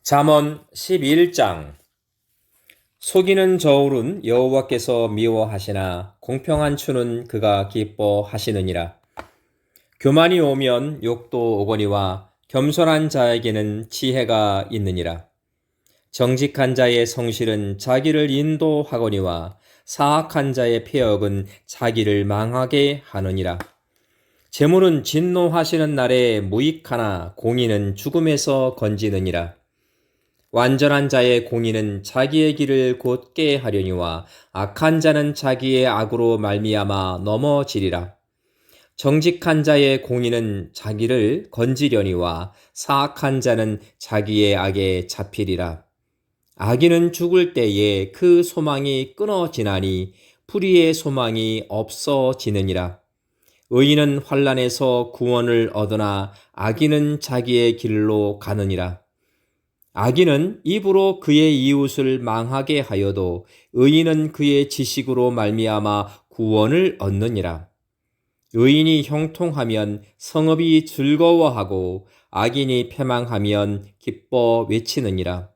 잠언 11장. 속이는 저울은 여호와께서 미워하시나 공평한 추는 그가 기뻐하시느니라. 교만이 오면 욕도 오거니와 겸손한 자에게는 지혜가 있느니라. 정직한 자의 성실은 자기를 인도하거니와 사악한 자의 패역은 자기를 망하게 하느니라. 재물은 진노하시는 날에 무익하나 공의는 죽음에서 건지느니라. 완전한 자의 공의는 자기의 길을 곧게 하려니와 악한 자는 자기의 악으로 말미암아 넘어지리라. 정직한 자의 공의는 자기를 건지려니와 사악한 자는 자기의 악에 잡히리라. 악인은 죽을 때에 그 소망이 끊어지나니 불의의 소망이 없어지느니라. 의인은 환난에서 구원을 얻으나 악인은 자기의 길로 가느니라. 악인은 입으로 그의 이웃을 망하게 하여도 의인은 그의 지식으로 말미암아 구원을 얻느니라. 의인이 형통하면 성읍이 즐거워하고 악인이 패망하면 기뻐 외치느니라.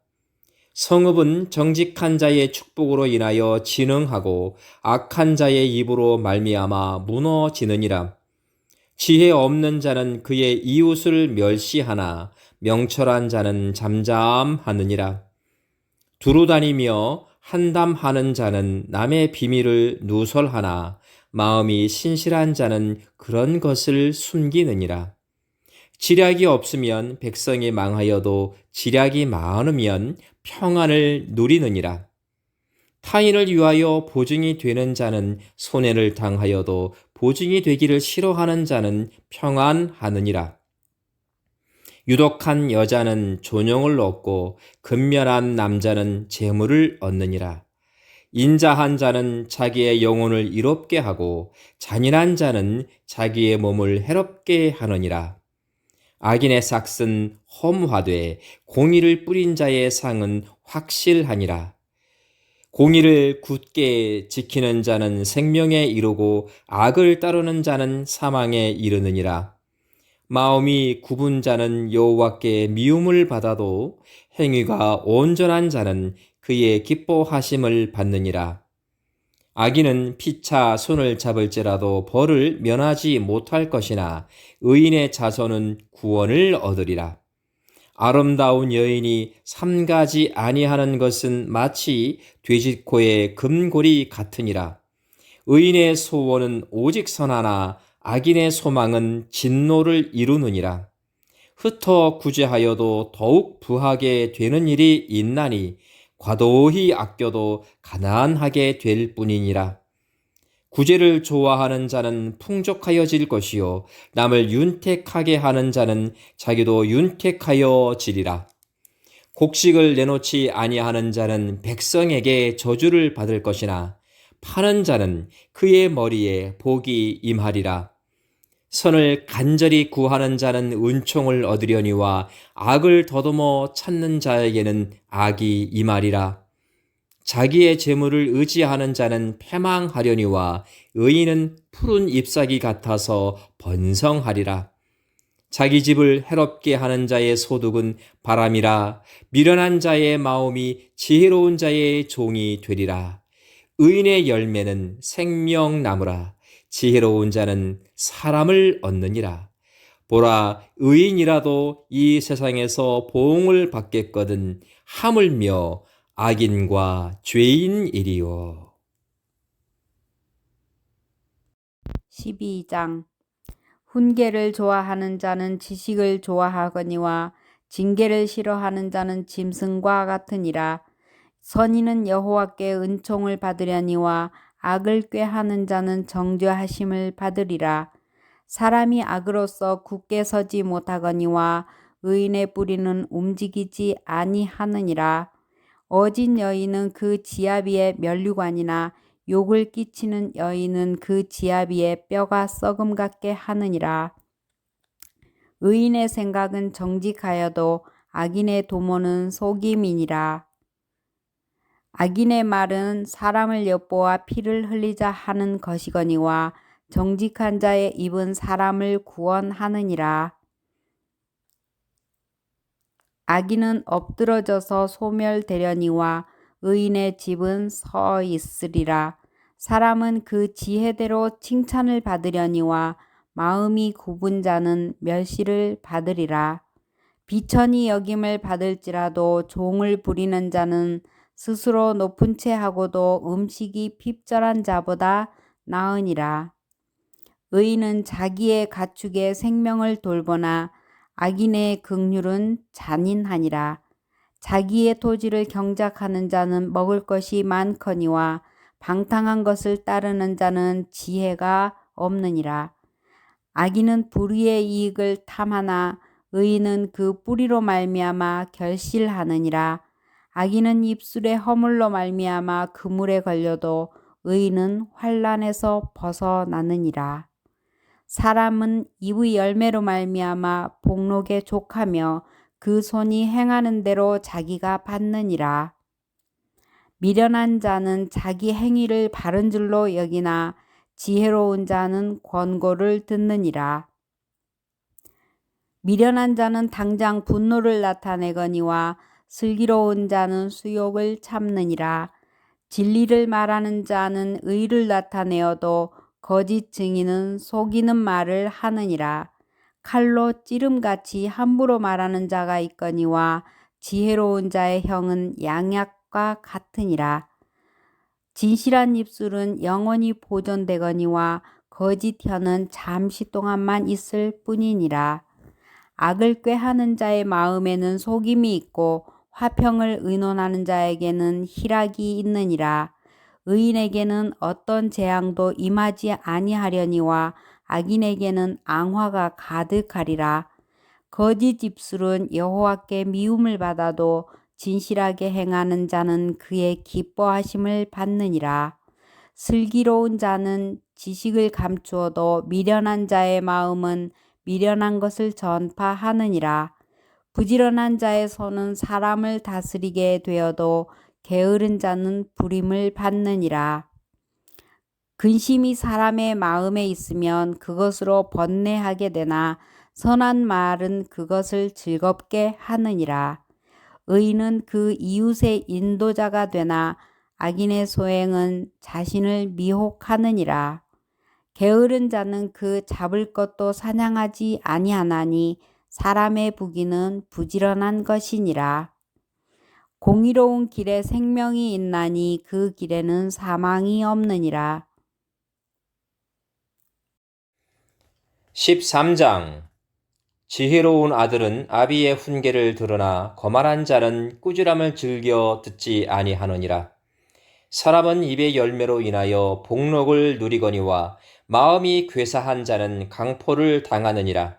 성읍은 정직한 자의 축복으로 인하여 진흥하고 악한 자의 입으로 말미암아 무너지느니라. 지혜 없는 자는 그의 이웃을 멸시하나 명철한 자는 잠잠하느니라. 두루다니며 한담하는 자는 남의 비밀을 누설하나 마음이 신실한 자는 그런 것을 숨기느니라. 지략이 없으면 백성이 망하여도 지략이 많으면 평안을 누리느니라. 타인을 위하여 보증이 되는 자는 손해를 당하여도 보증이 되기를 싫어하는 자는 평안하느니라. 유독한 여자는 존영을 얻고 근면한 남자는 재물을 얻느니라. 인자한 자는 자기의 영혼을 이롭게 하고 잔인한 자는 자기의 몸을 해롭게 하느니라. 악인의 삭은 허무하되 공의를 뿌린 자의 상은 확실하니라. 공의를 굳게 지키는 자는 생명에 이르고 악을 따르는 자는 사망에 이르느니라. 마음이 굽은 자는 여호와께 미움을 받아도 행위가 온전한 자는 그의 기뻐하심을 받느니라. 악인은 피차 손을 잡을지라도 벌을 면하지 못할 것이나 의인의 자손은 구원을 얻으리라. 아름다운 여인이 삼가지 아니하는 것은 마치 돼지코의 금고리 같으니라. 의인의 소원은 오직 선하나 악인의 소망은 진노를 이루느니라. 흩어 구제하여도 더욱 부하게 되는 일이 있나니 과도히 아껴도 가난하게 될 뿐이니라. 구제를 좋아하는 자는 풍족하여질 것이요 남을 윤택하게 하는 자는 자기도 윤택하여지리라. 곡식을 내놓지 아니하는 자는 백성에게 저주를 받을 것이나 파는 자는 그의 머리에 복이 임하리라. 선을 간절히 구하는 자는 은총을 얻으려니와 악을 더듬어 찾는 자에게는 악이 임하리라. 자기의 재물을 의지하는 자는 패망하려니와 의인은 푸른 잎사귀 같아서 번성하리라. 자기 집을 해롭게 하는 자의 소득은 바람이라. 미련한 자의 마음이 지혜로운 자의 종이 되리라. 의인의 열매는 생명나무라. 지혜로운 자는 사람을 얻느니라. 보라, 의인이라도 이 세상에서 보응을 받겠거든 하물며 악인과 죄인이리요. 12장. 훈계를 좋아하는 자는 지식을 좋아하거니와 징계를 싫어하는 자는 짐승과 같으니라. 선인은 여호와께 은총을 받으려니와 악을 꾀하는 자는 정죄하심을 받으리라. 사람이 악으로서 굳게 서지 못하거니와 의인의 뿌리는 움직이지 아니하느니라. 어진 여인은 그 지압 위에 면류관이나 욕을 끼치는 여인은 그 지압 위에 뼈가 썩음 같게 하느니라. 의인의 생각은 정직하여도 악인의 도모는 속임이니라. 악인의 말은 사람을 엿보아 피를 흘리자 하는 것이거니와 정직한 자의 입은 사람을 구원하느니라. 악인은 엎드러져서 소멸되려니와 의인의 집은 서 있으리라. 사람은 그 지혜대로 칭찬을 받으려니와 마음이 굽은 자는 멸시를 받으리라. 비천히 여김을 받을지라도 종을 부리는 자는 스스로 높은 채 하고도 음식이 핍절한 자보다 나으니라. 의인은 자기의 가축의 생명을 돌보나 악인의 긍휼은 잔인하니라. 자기의 토지를 경작하는 자는 먹을 것이 많거니와 방탕한 것을 따르는 자는 지혜가 없느니라. 악인은 불의의 이익을 탐하나 의인은 그 뿌리로 말미암아 결실하느니라. 악인은 입술의 허물로 말미암아 그물에 걸려도 의인은 환난에서 벗어나느니라. 사람은 입의 열매로 말미암아 복록에 족하며 그 손이 행하는 대로 자기가 받느니라. 미련한 자는 자기 행위를 바른 줄로 여기나 지혜로운 자는 권고를 듣느니라. 미련한 자는 당장 분노를 나타내거니와 슬기로운 자는 수욕을 참느니라. 진리를 말하는 자는 의를 나타내어도 거짓 증인은 속이는 말을 하느니라. 칼로 찌름같이 함부로 말하는 자가 있거니와 지혜로운 자의 형은 양약과 같으니라. 진실한 입술은 영원히 보존되거니와 거짓 혀는 잠시 동안만 있을 뿐이니라. 악을 꾀하는 자의 마음에는 속임이 있고 화평을 의논하는 자에게는 희락이 있느니라. 의인에게는 어떤 재앙도 임하지 아니하려니와 악인에게는 앙화가 가득하리라. 거짓 입술은 여호와께 미움을 받아도 진실하게 행하는 자는 그의 기뻐하심을 받느니라. 슬기로운 자는 지식을 감추어도 미련한 자의 마음은 미련한 것을 전파하느니라. 부지런한 자의 손은 사람을 다스리게 되어도 게으른 자는 부림을 받느니라. 근심이 사람의 마음에 있으면 그것으로 번뇌하게 되나 선한 말은 그것을 즐겁게 하느니라. 의인은 그 이웃의 인도자가 되나 악인의 소행은 자신을 미혹하느니라. 게으른 자는 그 잡을 것도 사냥하지 아니하나니 사람의 부귀는 부지런한 것이니라. 공의로운 길에 생명이 있나니 그 길에는 사망이 없느니라. 13장 지혜로운 아들은 아비의 훈계를 들으나 거만한 자는 꾸지람을 즐겨 듣지 아니하느니라. 사람은 입의 열매로 인하여 복록을 누리거니와 마음이 괴사한 자는 강포를 당하느니라.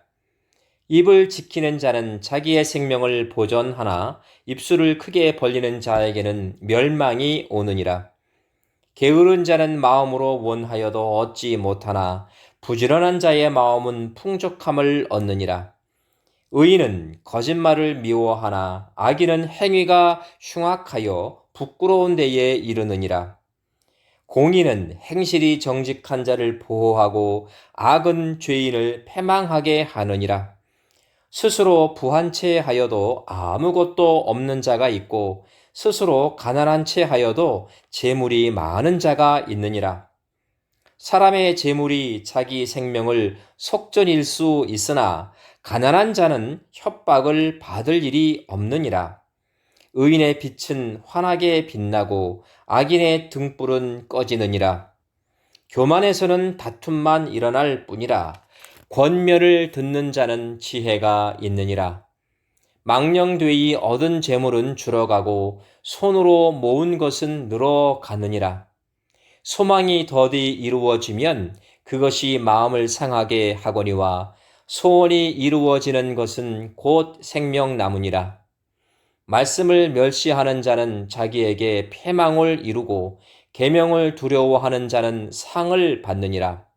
입을 지키는 자는 자기의 생명을 보존하나 입술을 크게 벌리는 자에게는 멸망이 오느니라. 게으른 자는 마음으로 원하여도 얻지 못하나 부지런한 자의 마음은 풍족함을 얻느니라. 의인은 거짓말을 미워하나 악인은 행위가 흉악하여 부끄러운 데에 이르느니라. 공의는 행실이 정직한 자를 보호하고 악은 죄인을 패망하게 하느니라. 스스로 부한 채 하여도 아무것도 없는 자가 있고 스스로 가난한 채 하여도 재물이 많은 자가 있느니라. 사람의 재물이 자기 생명을 속전일 수 있으나 가난한 자는 협박을 받을 일이 없느니라. 의인의 빛은 환하게 빛나고 악인의 등불은 꺼지느니라. 교만에서는 다툼만 일어날 뿐이라. 권면을 듣는 자는 지혜가 있느니라. 망령되이 얻은 재물은 줄어가고 손으로 모은 것은 늘어가느니라. 소망이 더디 이루어지면 그것이 마음을 상하게 하거니와 소원이 이루어지는 것은 곧 생명나무니라. 말씀을 멸시하는 자는 자기에게 패망을 이루고 계명을 두려워하는 자는 상을 받느니라.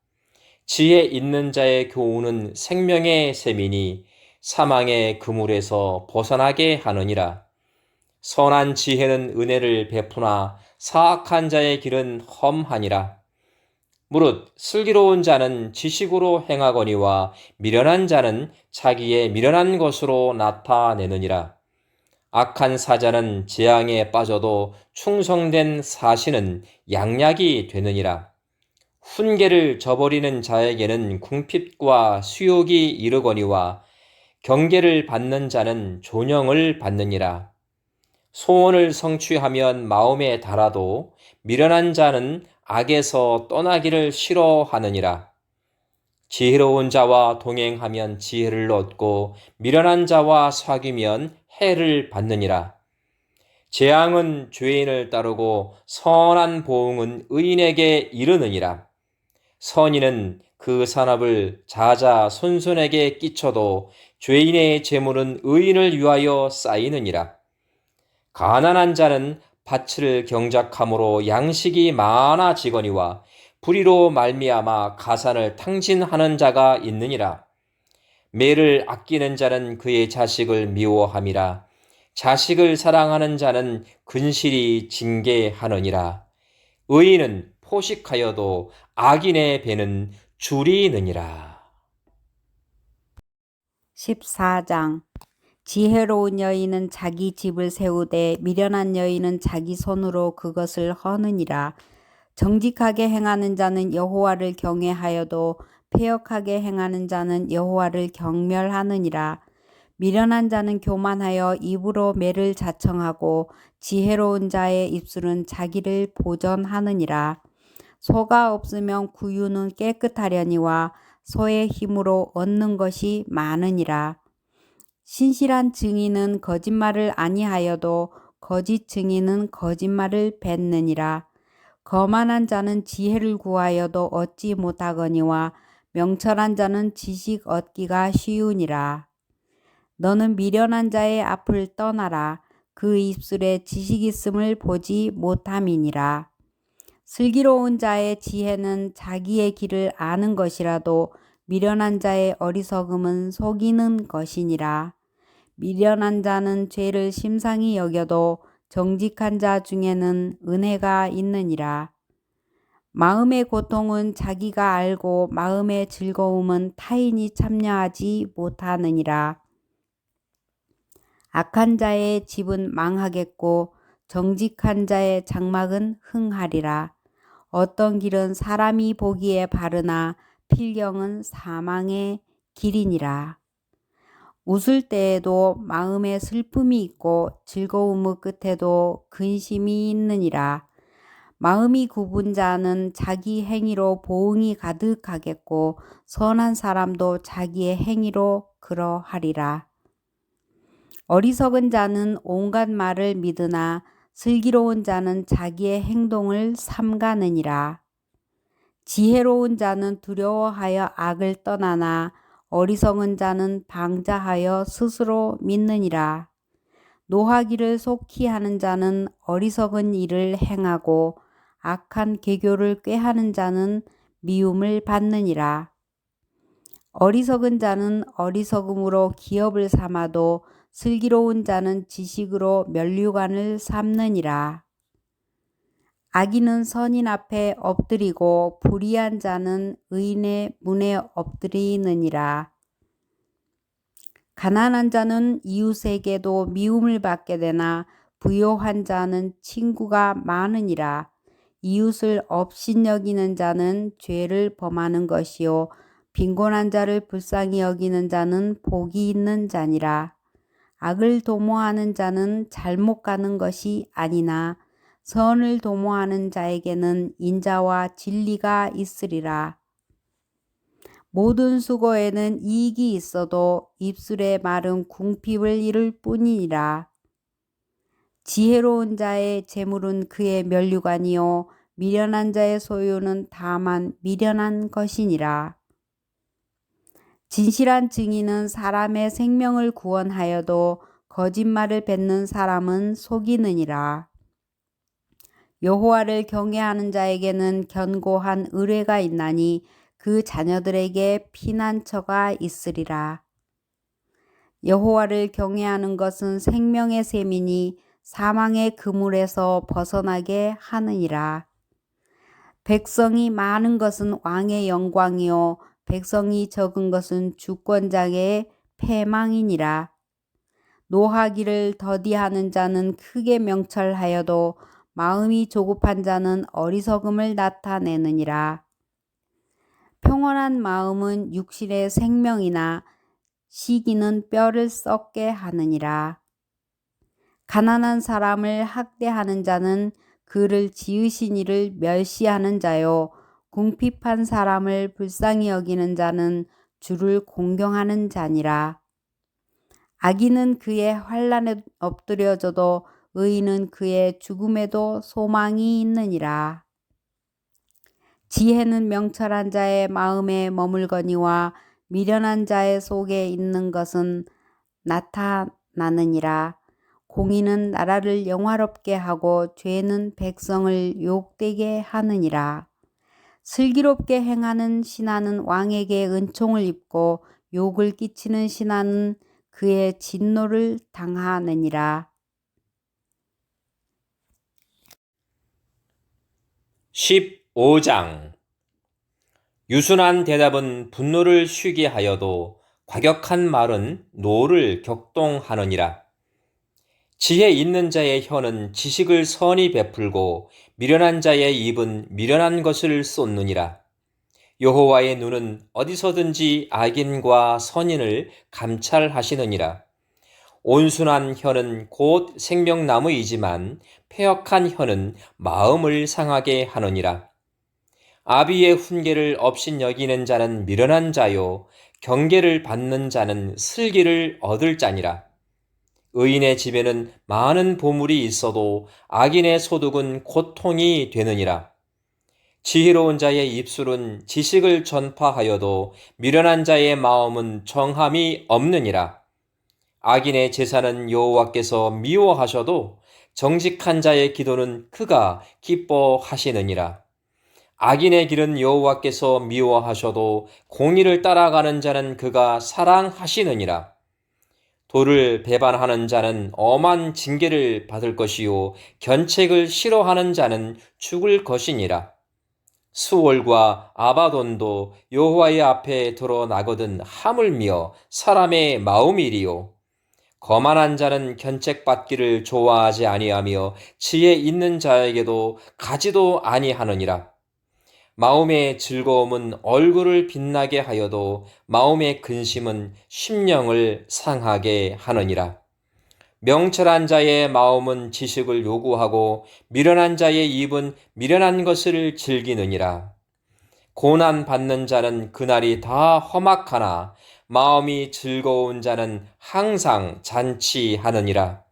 지혜 있는 자의 교훈은 생명의 셈이니 사망의 그물에서 벗어나게 하느니라. 선한 지혜는 은혜를 베푸나 사악한 자의 길은 험하니라. 무릇 슬기로운 자는 지식으로 행하거니와 미련한 자는 자기의 미련한 것으로 나타내느니라. 악한 사자는 재앙에 빠져도 충성된 사신은 양약이 되느니라. 훈계를 저버리는 자에게는 궁핍과 수욕이 이르거니와 경계를 받는 자는 존영을 받느니라. 소원을 성취하면 마음에 달아도 미련한 자는 악에서 떠나기를 싫어하느니라. 지혜로운 자와 동행하면 지혜를 얻고 미련한 자와 사귀면 해를 받느니라. 재앙은 죄인을 따르고 선한 보응은 의인에게 이르느니라. 선인은 그 산업을 자자손손에게 끼쳐도 죄인의 재물은 의인을 위하여 쌓이느니라. 가난한 자는 밭을 경작함으로 양식이 많아지거니와 불의로 말미암아 가산을 탕진하는 자가 있느니라. 매를 아끼는 자는 그의 자식을 미워함이라. 자식을 사랑하는 자는 근실이 징계하느니라. 의인은 포식하여도 악인의 배는 줄이느니라. 14장 지혜로운 여인은 자기 집을 세우되 미련한 여인은 자기 손으로 그것을 허느니라. 정직하게 행하는 자는 여호와를 경외하여도 패역하게 행하는 자는 여호와를 경멸하느니라. 미련한 자는 교만하여 입으로 매를 자청하고 지혜로운 자의 입술은 자기를 보전하느니라. 소가 없으면 구유는 깨끗하려니와 소의 힘으로 얻는 것이 많으니라. 신실한 증인은 거짓말을 아니하여도 거짓 증인은 거짓말을 뱉느니라. 거만한 자는 지혜를 구하여도 얻지 못하거니와 명철한 자는 지식 얻기가 쉬우니라. 너는 미련한 자의 앞을 떠나라. 그 입술에 지식 있음을 보지 못함이니라. 슬기로운 자의 지혜는 자기의 길을 아는 것이라도 미련한 자의 어리석음은 속이는 것이니라. 미련한 자는 죄를 심상히 여겨도 정직한 자 중에는 은혜가 있느니라. 마음의 고통은 자기가 알고 마음의 즐거움은 타인이 참여하지 못하느니라. 악한 자의 집은 망하겠고 정직한 자의 장막은 흥하리라. 어떤 길은 사람이 보기에 바르나 필경은 사망의 길이니라. 웃을 때에도 마음에 슬픔이 있고 즐거움의 끝에도 근심이 있느니라. 마음이 굽은 자는 자기 행위로 보응이 가득하겠고 선한 사람도 자기의 행위로 그러하리라. 어리석은 자는 온갖 말을 믿으나 슬기로운 자는 자기의 행동을 삼가느니라. 지혜로운 자는 두려워하여 악을 떠나나 어리석은 자는 방자하여 스스로 믿느니라. 노하기를 속히 하는 자는 어리석은 일을 행하고 악한 계교를 꾀하는 자는 미움을 받느니라. 어리석은 자는 어리석음으로 기업을 삼아도 슬기로운 자는 지식으로 면류관을 삼느니라. 악인은 선인 앞에 엎드리고 불의한 자는 의인의 문에 엎드리느니라. 가난한 자는 이웃에게도 미움을 받게 되나 부요한 자는 친구가 많으니라. 이웃을 업신여기는 자는 죄를 범하는 것이요 빈곤한 자를 불쌍히 여기는 자는 복이 있는 자니라. 악을 도모하는 자는 잘못 가는 것이 아니나 선을 도모하는 자에게는 인자와 진리가 있으리라. 모든 수고에는 이익이 있어도 입술의 말은 궁핍을 이룰 뿐이니라. 지혜로운 자의 재물은 그의 면류관이요 미련한 자의 소유는 다만 미련한 것이니라. 진실한 증인은 사람의 생명을 구원하여도 거짓말을 뱉는 사람은 속이느니라. 여호와를 경외하는 자에게는 견고한 의뢰가 있나니 그 자녀들에게 피난처가 있으리라. 여호와를 경외하는 것은 생명의 셈이니 사망의 그물에서 벗어나게 하느니라. 백성이 많은 것은 왕의 영광이요 백성이 적은 것은 주권자의 패망이니라. 노하기를 더디하는 자는 크게 명철하여도 마음이 조급한 자는 어리석음을 나타내느니라. 평온한 마음은 육신의 생명이나 시기는 뼈를 썩게 하느니라. 가난한 사람을 학대하는 자는 그를 지으신 이를 멸시하는 자요, 궁핍한 사람을 불쌍히 여기는 자는 주를 공경하는 자니라. 악인은 그의 환난에 엎드려져도 의인은 그의 죽음에도 소망이 있느니라. 지혜는 명철한 자의 마음에 머물거니와 미련한 자의 속에 있는 것은 나타나느니라. 공의는 나라를 영화롭게 하고 죄는 백성을 욕되게 하느니라. 슬기롭게 행하는 신하는 왕에게 은총을 입고 욕을 끼치는 신하는 그의 진노를 당하느니라. 15장. 유순한 대답은 분노를 쉬게 하여도 과격한 말은 노를 격동하느니라. 지혜 있는 자의 혀는 지식을 선히 베풀고 미련한 자의 입은 미련한 것을 쏟느니라. 여호와의 눈은 어디서든지 악인과 선인을 감찰하시느니라. 온순한 혀는 곧 생명나무이지만 패역한 혀는 마음을 상하게 하느니라. 아비의 훈계를 업신여기는 자는 미련한 자요, 경계를 받는 자는 슬기를 얻을 자니라. 의인의 집에는 많은 보물이 있어도 악인의 소득은 고통이 되느니라. 지혜로운 자의 입술은 지식을 전파하여도 미련한 자의 마음은 정함이 없느니라. 악인의 제사는 여호와께서 미워하셔도 정직한 자의 기도는 그가 기뻐하시느니라. 악인의 길은 여호와께서 미워하셔도 공의를 따라가는 자는 그가 사랑하시느니라. 도를 배반하는 자는 엄한 징계를 받을 것이요 견책을 싫어하는 자는 죽을 것이니라. 수월과 아바돈도 여호와의 앞에 드러나거든 하물며 사람의 마음이리요. 거만한 자는 견책받기를 좋아하지 아니하며 지혜 있는 자에게도 가지도 아니하느니라. 마음의 즐거움은 얼굴을 빛나게 하여도 마음의 근심은 심령을 상하게 하느니라. 명철한 자의 마음은 지식을 요구하고 미련한 자의 입은 미련한 것을 즐기느니라. 고난 받는 자는 그날이 다 험악하나 마음이 즐거운 자는 항상 잔치하느니라.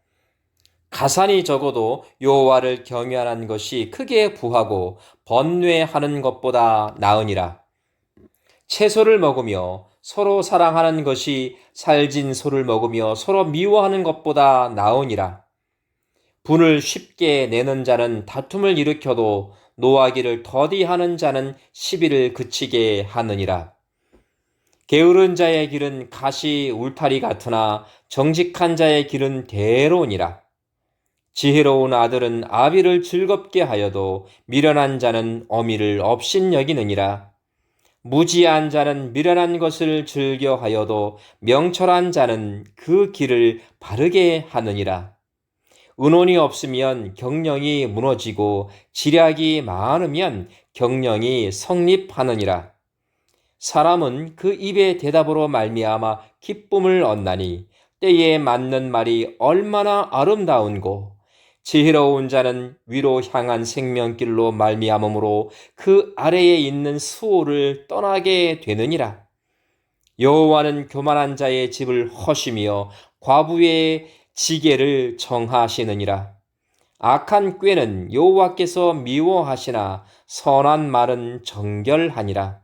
가산이 적어도 여호와를 경외하는 것이 크게 부하고 번뇌하는 것보다 나으니라. 채소를 먹으며 서로 사랑하는 것이 살진 소를 먹으며 서로 미워하는 것보다 나으니라. 분을 쉽게 내는 자는 다툼을 일으켜도 노하기를 더디하는 자는 시비를 그치게 하느니라. 게으른 자의 길은 가시 울타리 같으나 정직한 자의 길은 대로니라. 지혜로운 아들은 아비를 즐겁게 하여도 미련한 자는 어미를 업신여기느니라. 무지한 자는 미련한 것을 즐겨 하여도 명철한 자는 그 길을 바르게 하느니라. 은혼이 없으면 경령이 무너지고 지략이 많으면 경령이 성립하느니라. 사람은 그 입의 대답으로 말미암아 기쁨을 얻나니 때에 맞는 말이 얼마나 아름다운고 지혜로운 자는 위로 향한 생명길로 말미암음으로 그 아래에 있는 수호를 떠나게 되느니라. 여호와는 교만한 자의 집을 허시며 과부의 지게를 정하시느니라. 악한 꾀는 여호와께서 미워하시나 선한 말은 정결하니라.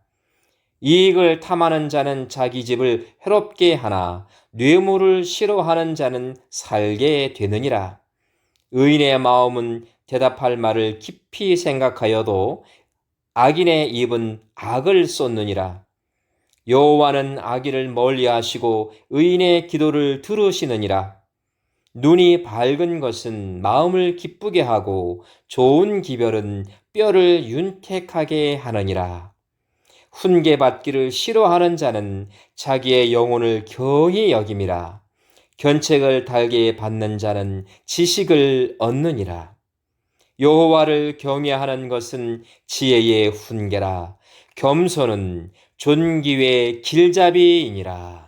이익을 탐하는 자는 자기 집을 해롭게 하나 뇌물을 싫어하는 자는 살게 되느니라. 의인의 마음은 대답할 말을 깊이 생각하여도 악인의 입은 악을 쏟느니라. 여호와는 악인을 멀리하시고 의인의 기도를 들으시느니라. 눈이 밝은 것은 마음을 기쁘게 하고 좋은 기별은 뼈를 윤택하게 하느니라. 훈계받기를 싫어하는 자는 자기의 영혼을 경히 여김이라. 견책을 달게 받는 자는 지식을 얻느니라. 여호와를 경외하는 것은 지혜의 훈계라. 겸손은 존귀의 길잡이이니라.